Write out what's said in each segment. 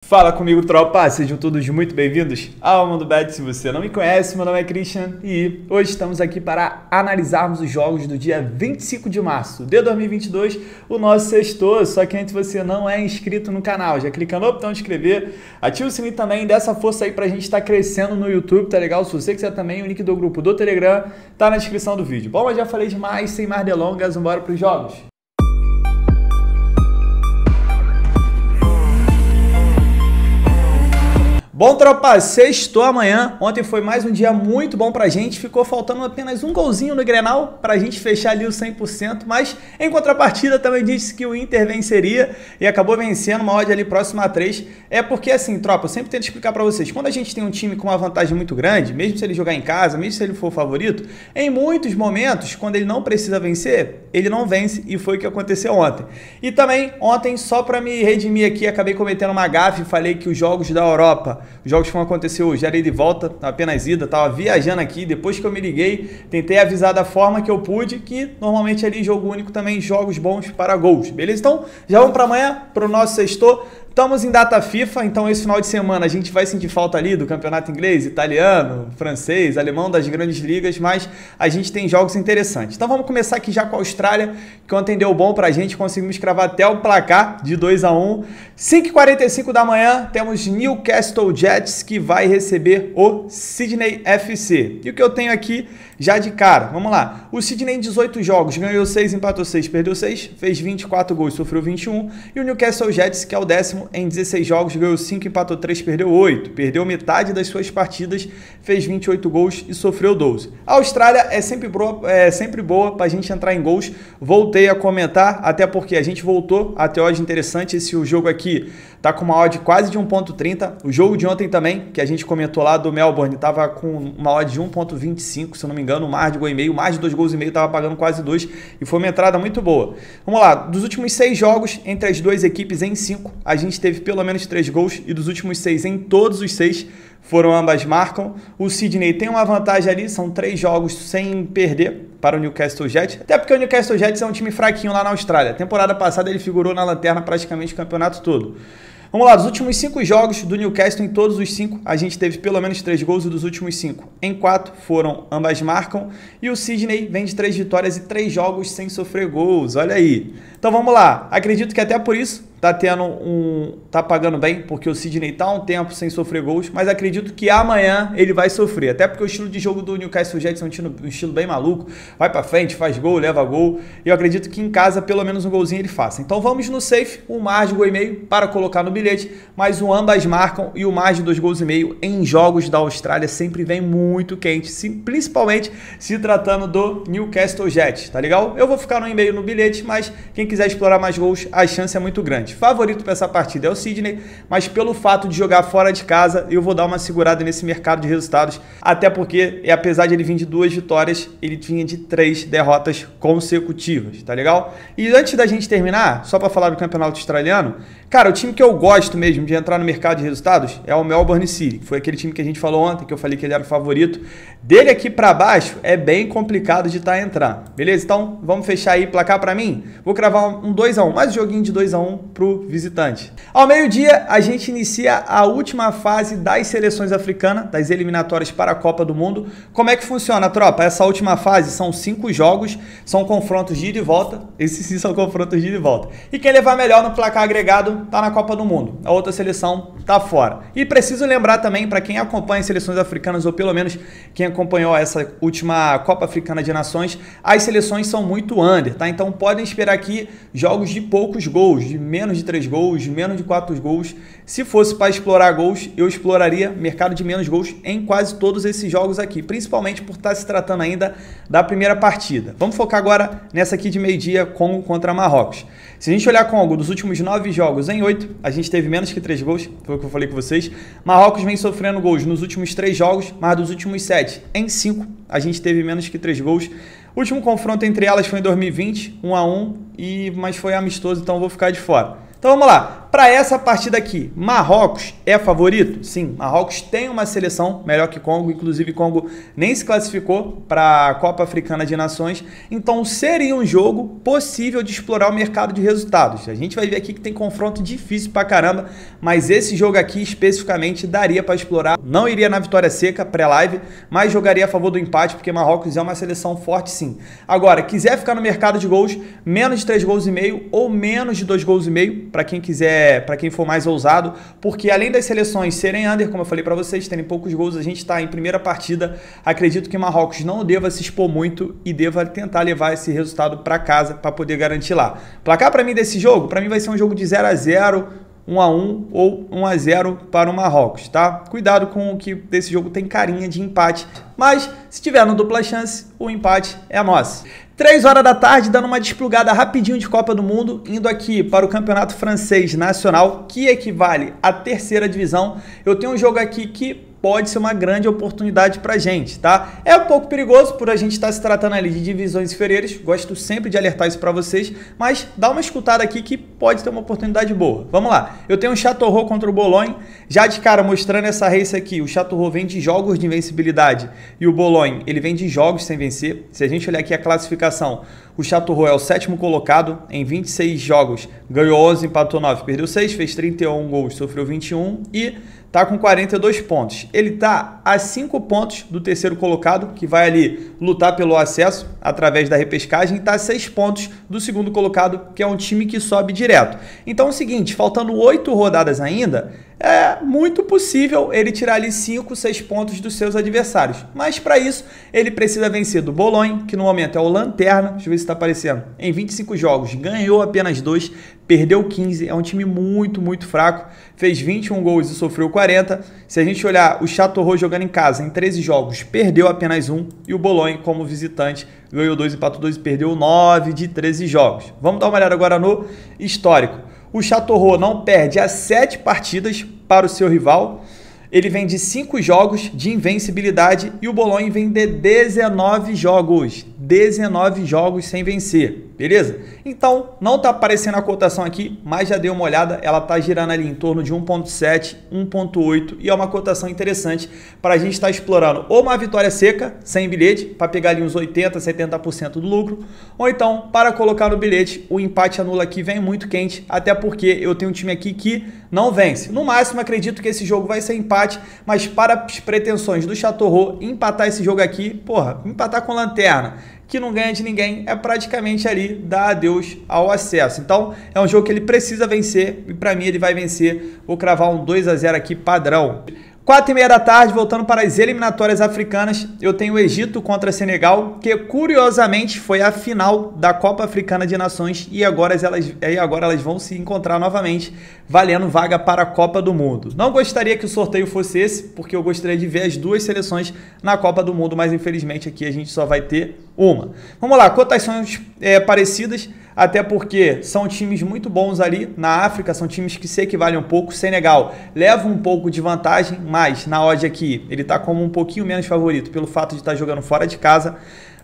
Fala comigo, tropa! Sejam todos muito bem-vindos ao Mundo Bet. Se você não me conhece, meu nome é Christian e hoje estamos aqui para analisarmos os jogos do dia 25 de março de 2022, o nosso sexto. Só que antes você não é inscrito no canal, já clica no botão de inscrever, ativa o sininho também, dá essa força aí pra gente estar crescendo no YouTube, tá legal? Se você quiser também, o link do grupo do Telegram tá na descrição do vídeo. Bom, eu já falei demais, sem mais delongas, vamos para os jogos. Bom, tropa, sextou amanhã. Ontem foi mais um dia muito bom pra gente. Ficou faltando apenas um golzinho no Grenal pra gente fechar ali o 100%. Mas, em contrapartida, também disse que o Inter venceria e acabou vencendo uma odd ali próxima a 3. É porque, assim, tropa, eu sempre tento explicar pra vocês. Quando a gente tem um time com uma vantagem muito grande, mesmo se ele jogar em casa, mesmo se ele for o favorito, em muitos momentos, quando ele não precisa vencer, ele não vence e foi o que aconteceu ontem. E também, ontem, só pra me redimir aqui, acabei cometendo uma gafe e falei que os jogos da Europa, os jogos que vão acontecer hoje, era de volta, apenas ida, tava viajando aqui, depois que eu me liguei, tentei avisar da forma que eu pude, que normalmente ali jogo único também, jogos bons para gols, beleza? Então, já vamos para amanhã, para o nosso sexto. Estamos em data FIFA, então esse final de semana a gente vai sentir falta ali do campeonato inglês, italiano, francês, alemão, das grandes ligas, mas a gente tem jogos interessantes. Então vamos começar aqui já com a Austrália, que ontem deu bom pra gente, conseguimos cravar até o placar de 2-1. 5h45 da manhã, temos Newcastle Jets, que vai receber o Sydney FC. E o que eu tenho aqui já de cara, vamos lá. O Sydney em 18 jogos, ganhou 6, empatou 6, perdeu 6, fez 24 gols, sofreu 21. E o Newcastle Jets, que é o 10º, em 16 jogos, ganhou 5, empatou 3, perdeu 8. Perdeu metade das suas partidas, fez 28 gols e sofreu 12. A Austrália é sempre boa para a gente entrar em gols. Voltei a comentar, até porque a gente voltou a ter odd interessante. Esse jogo aqui tá com uma odd quase de 1.30. O jogo de ontem também, que a gente comentou lá do Melbourne, tava com uma odd de 1.25, se eu não me engano, mais de gol e meio, mais de 2 gols e meio, tava pagando quase 2 e foi uma entrada muito boa. Vamos lá, dos últimos 6 jogos entre as duas equipes em 5, a gente teve pelo menos 3 gols e dos últimos 6 em todos os 6 foram ambas marcam. O Sydney tem uma vantagem ali, são 3 jogos sem perder para o Newcastle Jets, até porque o Newcastle Jets é um time fraquinho lá na Austrália. Temporada passada ele figurou na lanterna praticamente o campeonato todo. Vamos lá, dos últimos 5 jogos do Newcastle, em todos os 5, a gente teve pelo menos 3 gols e dos últimos 5 em 4 foram ambas marcam. E o Sydney vem de 3 vitórias e 3 jogos sem sofrer gols, olha aí. Então vamos lá, acredito que até por isso tá pagando bem, porque o Sydney tá um tempo sem sofrer gols, mas acredito que amanhã ele vai sofrer, até porque o estilo de jogo do Newcastle Jets é um estilo bem maluco, vai pra frente, faz gol, leva gol, e eu acredito que em casa pelo menos um golzinho ele faça. Então vamos no safe, um mais de gol e meio para colocar no bilhete, mas o ambas marcam e o mais de 2 gols e meio em jogos da Austrália sempre vem muito quente, principalmente se tratando do Newcastle Jets, tá legal? Eu vou ficar no e-mail no bilhete, mas quem quiser explorar mais gols, a chance é muito grande. Favorito para essa partida é o Sydney, mas pelo fato de jogar fora de casa, eu vou dar uma segurada nesse mercado de resultados, até porque, apesar de ele vir de 2 vitórias, ele vinha de 3 derrotas consecutivas, tá legal? E antes da gente terminar, só para falar do campeonato australiano, cara, o time que eu gosto mesmo de entrar no mercado de resultados é o Melbourne City, que foi aquele time que a gente falou ontem, que eu falei que ele era o favorito. Dele aqui para baixo é bem complicado de estar entrando, beleza? Então, vamos fechar aí, placar para mim? Vou cravar um 2-1, mais um joguinho de 2-1 pro visitante. Ao meio-dia, a gente inicia a última fase das seleções africanas, das eliminatórias para a Copa do Mundo. Como é que funciona, tropa? Essa última fase são 5 jogos, são confrontos de ida e volta. Esses sim são confrontos de ida e volta. E quem levar melhor no placar agregado tá na Copa do Mundo. A outra seleção tá fora. E preciso lembrar também, para quem acompanha as seleções africanas, ou pelo menos quem acompanhou essa última Copa Africana de Nações, as seleções são muito under, tá? Então podem esperar aqui jogos de poucos gols, de menos de 3 gols, menos de 4 gols. Se fosse para explorar gols, eu exploraria mercado de menos gols em quase todos esses jogos aqui, principalmente por estar se tratando ainda da primeira partida. Vamos focar agora nessa aqui de meio-dia, Congo contra Marrocos. Se a gente olhar Congo, dos últimos 9 jogos em 8, a gente teve menos que 3 gols, foi o que eu falei com vocês. Marrocos vem sofrendo gols nos últimos 3 jogos, mas dos últimos 7 em 5, a gente teve menos que 3 gols. O último confronto entre elas foi em 2020, 1-1, mas foi amistoso, então eu vou ficar de fora. Então vamos lá. Para essa partida aqui, Marrocos é favorito? Sim, Marrocos tem uma seleção melhor que Congo, inclusive Congo nem se classificou para a Copa Africana de Nações, então seria um jogo possível de explorar o mercado de resultados. A gente vai ver aqui que tem confronto difícil pra caramba, mas esse jogo aqui especificamente daria para explorar. Não iria na vitória seca, pré-live, mas jogaria a favor do empate, porque Marrocos é uma seleção forte sim. Agora, quiser ficar no mercado de gols, menos de 3 gols e meio ou menos de 2 gols e meio, para quem quiser, para quem for mais ousado, porque além das seleções serem under, como eu falei para vocês, terem poucos gols, a gente está em primeira partida. Acredito que Marrocos não deva se expor muito e deva tentar levar esse resultado para casa para poder garantir lá. Placar para mim desse jogo, para mim vai ser um jogo de 0-0, 1-1 ou 1-0 para o Marrocos, tá? Cuidado com o que desse jogo tem carinha de empate, mas se tiver no dupla chance, o empate é nosso. 3 horas da tarde, dando uma desplugada rapidinho de Copa do Mundo, indo aqui para o Campeonato Francês Nacional, que equivale à 3ª divisão. Eu tenho um jogo aqui que pode ser uma grande oportunidade pra gente, tá? É um pouco perigoso por a gente estar se tratando ali de divisões inferiores, gosto sempre de alertar isso pra vocês, mas dá uma escutada aqui que pode ter uma oportunidade boa. Vamos lá, eu tenho o Châteauroux contra o Boulogne, já de cara mostrando essa race aqui, o Châteauroux vem de jogos de invencibilidade e o Boulogne, ele vem de jogos sem vencer. Se a gente olhar aqui a classificação, o Châteauroux é o 7º colocado, em 26 jogos, ganhou 11, empatou 9, perdeu 6, fez 31 gols, sofreu 21 e tá com 42 pontos. Ele tá a 5 pontos do 3º colocado, que vai ali lutar pelo acesso através da repescagem, e tá a 6 pontos do 2º colocado, que é um time que sobe direto. Então é o seguinte, faltando 8 rodadas ainda, é muito possível ele tirar ali 5, 6 pontos dos seus adversários. Mas para isso, ele precisa vencer do Boulogne, que no momento é o lanterna, deixa eu ver se está aparecendo, em 25 jogos, ganhou apenas 2, perdeu 15, é um time muito fraco, fez 21 gols e sofreu 40. Se a gente olhar o Châteauroux jogando em casa, em 13 jogos, perdeu apenas 1, e o Boulogne, como visitante, ganhou 2, empatou 2 e perdeu 9 de 13 jogos. Vamos dar uma olhada agora no histórico. O Châteauroux não perde há 7 partidas para o seu rival. Ele vem de 5 jogos de invencibilidade e o Boulogne vem de 19 jogos. 19 jogos sem vencer, beleza? Então, não está aparecendo a cotação aqui, mas já dei uma olhada, ela está girando ali em torno de 1.7, 1.8 e é uma cotação interessante para a gente estar explorando ou uma vitória seca, sem bilhete, para pegar ali uns 80, 70% do lucro, ou então, para colocar no bilhete, o empate anula aqui vem muito quente, até porque eu tenho um time aqui que não vence. No máximo, acredito que esse jogo vai ser empate, mas para as pretensões do Châteauroux, empatar esse jogo aqui, porra, empatar com lanterna, que não ganha de ninguém, é praticamente ali dar adeus ao acesso. Então, é um jogo que ele precisa vencer, e para mim ele vai vencer. Vou cravar um 2-0 aqui, padrão. 4h30 da tarde, voltando para as eliminatórias africanas, eu tenho o Egito contra Senegal, que curiosamente foi a final da Copa Africana de Nações e agora elas vão se encontrar novamente, valendo vaga para a Copa do Mundo. Não gostaria que o sorteio fosse esse, porque eu gostaria de ver as duas seleções na Copa do Mundo, mas infelizmente aqui a gente só vai ter uma. Vamos lá, cotações parecidas, até porque são times muito bons ali na África, são times que se equivalem um pouco. Senegal leva um pouco de vantagem, mas na odd aqui ele está como um pouquinho menos favorito pelo fato de estar jogando fora de casa.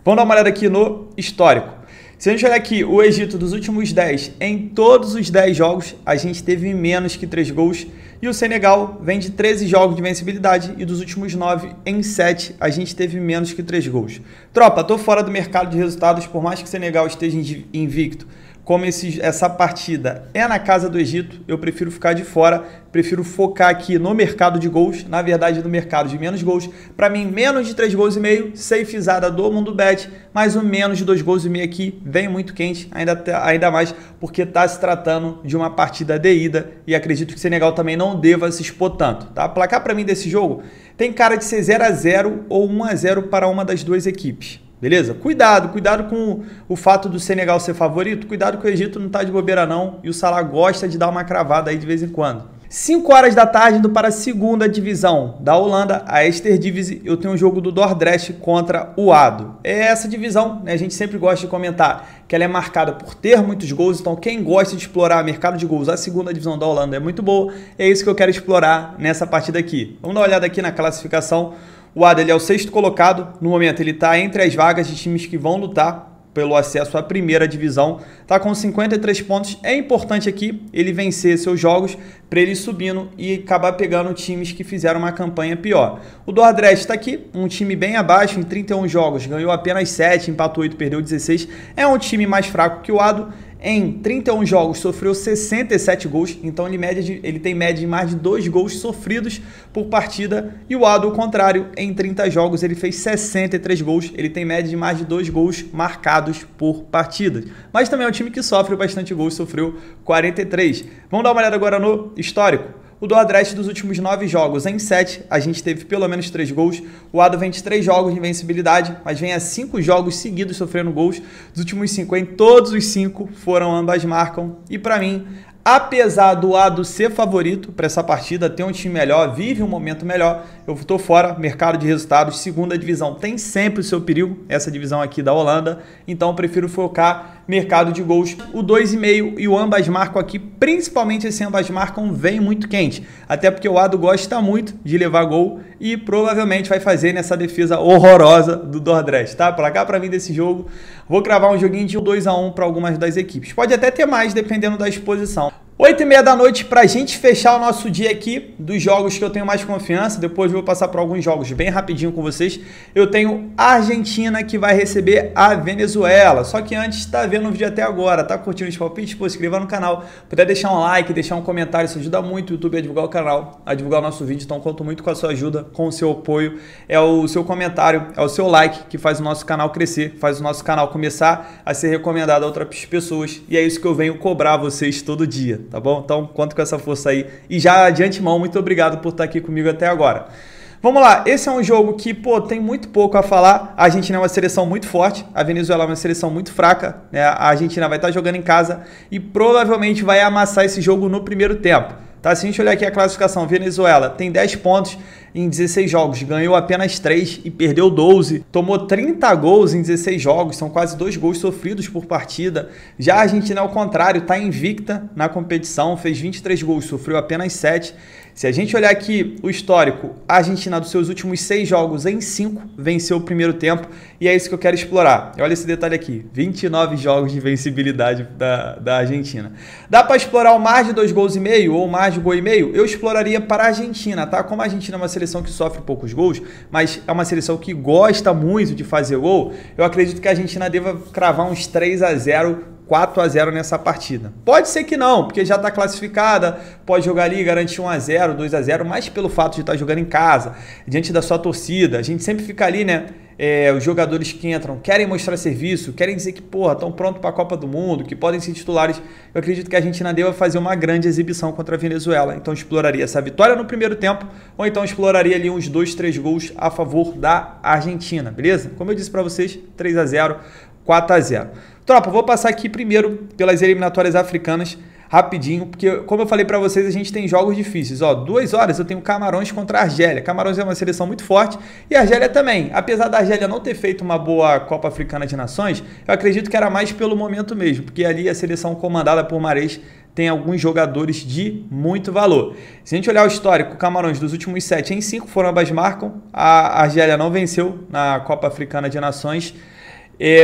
Vamos dar uma olhada aqui no histórico. Se a gente olhar aqui o Egito dos últimos 10, em todos os 10 jogos a gente teve menos que 3 gols. E o Senegal vem de 13 jogos de vencibilidade e dos últimos 9, em 7, a gente teve menos que 3 gols. Tropa, tô fora do mercado de resultados, por mais que o Senegal esteja invicto. Como essa partida é na casa do Egito, eu prefiro ficar de fora, prefiro focar aqui no mercado de gols, na verdade no mercado de menos gols. Para mim, menos de 3 gols e meio, safezada do Mundo Bet, mas o menos de 2 gols e meio aqui vem muito quente, ainda mais porque está se tratando de uma partida de ida e acredito que o Senegal também não deva se expor tanto, tá? Placar para mim desse jogo tem cara de ser 0-0 ou 1-0 para uma das duas equipes. Beleza? Cuidado com o fato do Senegal ser favorito, cuidado que o Egito não tá de bobeira não e o Salah gosta de dar uma cravada aí de vez em quando. 5 horas da tarde, indo para a 2ª divisão da Holanda, a Eredivisie, eu tenho um jogo do Dordrecht contra o ADO. É essa divisão, né, a gente sempre gosta de comentar que ela é marcada por ter muitos gols, então quem gosta de explorar mercado de gols, a 2ª divisão da Holanda é muito boa, é isso que eu quero explorar nessa partida aqui. Vamos dar uma olhada aqui na classificação. O ADO ele é o 6º colocado, no momento ele está entre as vagas de times que vão lutar pelo acesso à primeira divisão, tá com 53 pontos. É importante aqui ele vencer seus jogos para ele ir subindo e acabar pegando times que fizeram uma campanha pior. O Dordrecht está aqui, um time bem abaixo, em 31 jogos, ganhou apenas 7, empatou 8, perdeu 16. É um time mais fraco que o Ado. Em 31 jogos sofreu 67 gols, então ele tem média de mais de 2 gols sofridos por partida, e o Ado, ao contrário, em 30 jogos ele fez 63 gols, ele tem média de mais de 2 gols marcados por partida. Mas também é um time que sofre bastante gols, sofreu 43. Vamos dar uma olhada agora no histórico. O Dordrecht dos últimos 9 jogos, em 7, a gente teve pelo menos 3 gols. O Ado vem de 3 jogos de invencibilidade, mas vem a 5 jogos seguidos sofrendo gols. Dos últimos 5, em todos os 5 foram ambas marcam. E para mim, apesar do Ado ser favorito para essa partida, ter um time melhor, vive um momento melhor, eu estou fora, mercado de resultados, segunda divisão tem sempre o seu perigo, essa divisão aqui da Holanda, então eu prefiro focar mercado de gols. O 2,5 e o ambas marcam aqui, principalmente esse ambas marcam, vem muito quente, até porque o Ado gosta muito de levar gol e provavelmente vai fazer nessa defesa horrorosa do Dordrecht, tá? Pra cá, pra mim desse jogo, vou cravar um joguinho de 2-1 para algumas das equipes, pode até ter mais dependendo da exposição. 8h30 da noite para a gente fechar o nosso dia aqui dos jogos que eu tenho mais confiança. Depois eu vou passar por alguns jogos bem rapidinho com vocês. Eu tenho a Argentina que vai receber a Venezuela. Só que antes, tá vendo o vídeo até agora, tá curtindo os palpites? Pô, se inscreva no canal. Puder deixar um like, deixar um comentário, isso ajuda muito o YouTube a divulgar o canal, a divulgar o nosso vídeo. Então conto muito com a sua ajuda, com o seu apoio. É o seu comentário, é o seu like que faz o nosso canal crescer, faz o nosso canal começar a ser recomendado a outras pessoas. E é isso que eu venho cobrar vocês todo dia. Tá bom? Então, conto com essa força aí. E já de antemão, muito obrigado por estar aqui comigo até agora. Vamos lá, esse é um jogo que, pô, tem muito pouco a falar. A Argentina é uma seleção muito forte, a Venezuela é uma seleção muito fraca, né? A Argentina vai estar jogando em casa e provavelmente vai amassar esse jogo no primeiro tempo. Tá? Se a gente olhar aqui a classificação, Venezuela tem 10 pontos em 16 jogos, ganhou apenas 3 e perdeu 12, tomou 30 gols em 16 jogos, são quase 2 gols sofridos por partida. Já a Argentina, ao contrário, está invicta na competição, fez 23 gols, sofreu apenas 7. Se a gente olhar aqui o histórico, a Argentina dos seus últimos 6 jogos em 5 venceu o primeiro tempo e é isso que eu quero explorar. Olha esse detalhe aqui, 29 jogos de vencibilidade da Argentina. Dá para explorar o mais de 2 gols e meio ou mais de 1,5 gol? Eu exploraria para a Argentina, tá? Como a Argentina é uma seleção que sofre poucos gols, mas é uma seleção que gosta muito de fazer gol, eu acredito que a Argentina deva cravar uns 3-0, 4-0 nessa partida. Pode ser que não, porque já está classificada, pode jogar ali e garantir 1-0, 2-0, mas pelo fato de estar jogando em casa, diante da sua torcida, a gente sempre fica ali, né? Os jogadores que entram querem mostrar serviço, querem dizer que, porra, estão prontos para a Copa do Mundo, que podem ser titulares. Eu acredito que a Argentina deva fazer uma grande exibição contra a Venezuela. Então exploraria essa vitória no primeiro tempo, ou então exploraria ali uns 2-3 gols a favor da Argentina, beleza? Como eu disse para vocês, 3-0, 4-0. Tropa, vou passar aqui primeiro pelas eliminatórias africanas, rapidinho, porque como eu falei para vocês, a gente tem jogos difíceis. Ó, 2 horas eu tenho Camarões contra a Argélia. Camarões é uma seleção muito forte e a Argélia também. Apesar da Argélia não ter feito uma boa Copa Africana de Nações, eu acredito que era mais pelo momento mesmo, porque ali a seleção comandada por Mahrez tem alguns jogadores de muito valor. Se a gente olhar o histórico, Camarões dos últimos 7 em 5 foram ambas marcam. A Argélia não venceu na Copa Africana de Nações.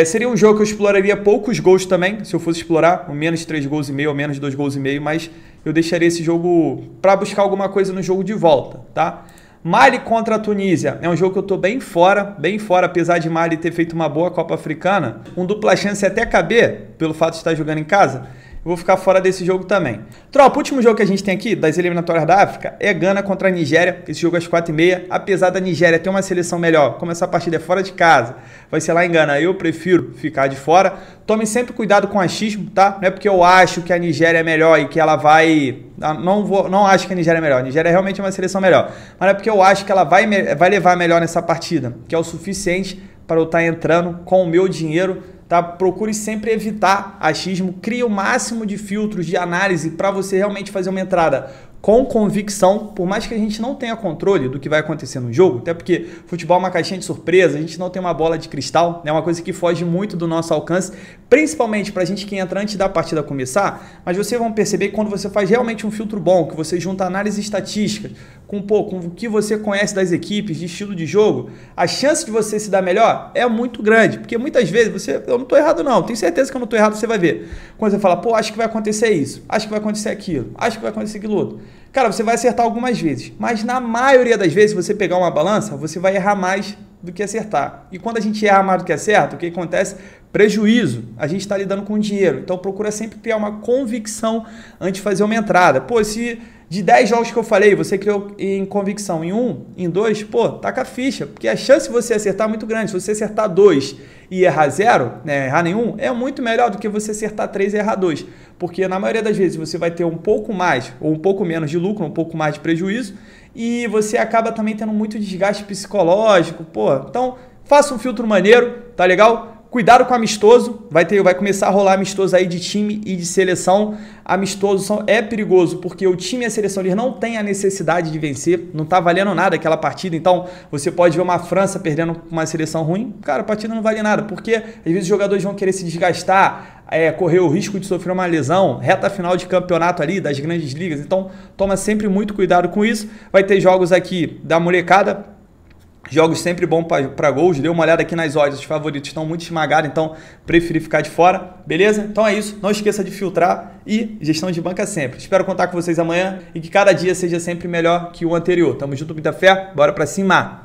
Seria um jogo que eu exploraria poucos gols também, se eu fosse explorar, ou menos 3 gols e meio, ou menos 2 gols e meio, mas eu deixaria esse jogo para buscar alguma coisa no jogo de volta, tá? Mali contra a Tunísia, é um jogo que eu tô bem fora, apesar de Mali ter feito uma boa Copa Africana, um dupla chance até caber, pelo fato de estar jogando em casa, eu vou ficar fora desse jogo também. Tropa, o último jogo que a gente tem aqui, das eliminatórias da África, é Gana contra a Nigéria. Esse jogo às 4h30. Apesar da Nigéria ter uma seleção melhor, como essa partida é fora de casa, vai ser lá em Gana, eu prefiro ficar de fora. Tome sempre cuidado com o achismo, tá? Não é porque eu acho que a Nigéria é melhor e que ela vai... Não acho que a Nigéria é melhor. A Nigéria é realmente uma seleção melhor. Mas é porque eu acho que ela vai levar melhor nessa partida, que é o suficiente para eu estar entrando com o meu dinheiro. Tá? Procure sempre evitar achismo, crie o máximo de filtros de análise para você realmente fazer uma entrada com convicção, por mais que a gente não tenha controle do que vai acontecer no jogo, até porque futebol é uma caixinha de surpresa, a gente não tem uma bola de cristal, é uma coisa que foge muito do nosso alcance, principalmente para a gente que entra antes da partida começar, mas vocês vão perceber que quando você faz realmente um filtro bom, que você junta análise estatística com o que você conhece das equipes, de estilo de jogo, a chance de você se dar melhor é muito grande. Porque muitas vezes eu não estou errado não, tenho certeza que eu não estou errado, você vai ver. Quando você fala, pô, acho que vai acontecer isso, acho que vai acontecer aquilo, acho que vai acontecer aquilo outro. Cara, você vai acertar algumas vezes, mas na maioria das vezes, você pegar uma balança, você vai errar mais do que acertar. E quando a gente erra mais do que acerta, o que acontece? Prejuízo. A gente está lidando com dinheiro. Então procura sempre criar uma convicção antes de fazer uma entrada. Pô, se de 10 jogos que eu falei, você criou em convicção em 1, em 2, pô, taca a ficha. Porque a chance de você acertar é muito grande. Se você acertar 2 e errar 0, né, errar nenhum, é muito melhor do que você acertar 3 e errar 2. Porque na maioria das vezes você vai ter um pouco mais ou um pouco menos de lucro, um pouco mais de prejuízo. E você acaba também tendo muito desgaste psicológico, pô. Então, faça um filtro maneiro, tá legal? Cuidado com amistoso, vai começar a rolar amistoso aí de time e de seleção. Amistoso é perigoso, porque o time e a seleção eles não têm a necessidade de vencer, não tá valendo nada aquela partida, então você pode ver uma França perdendo uma seleção ruim, cara, a partida não vale nada, porque às vezes os jogadores vão querer se desgastar, correr o risco de sofrer uma lesão, reta final de campeonato ali, das grandes ligas, então toma sempre muito cuidado com isso. Vai ter jogos aqui da molecada, jogos sempre bons para gols. Dê uma olhada aqui nas odds, os favoritos estão muito esmagados, então preferi ficar de fora, beleza? Então é isso, não esqueça de filtrar e gestão de banca sempre. Espero contar com vocês amanhã e que cada dia seja sempre melhor que o anterior. Tamo junto, muita fé, bora pra cima!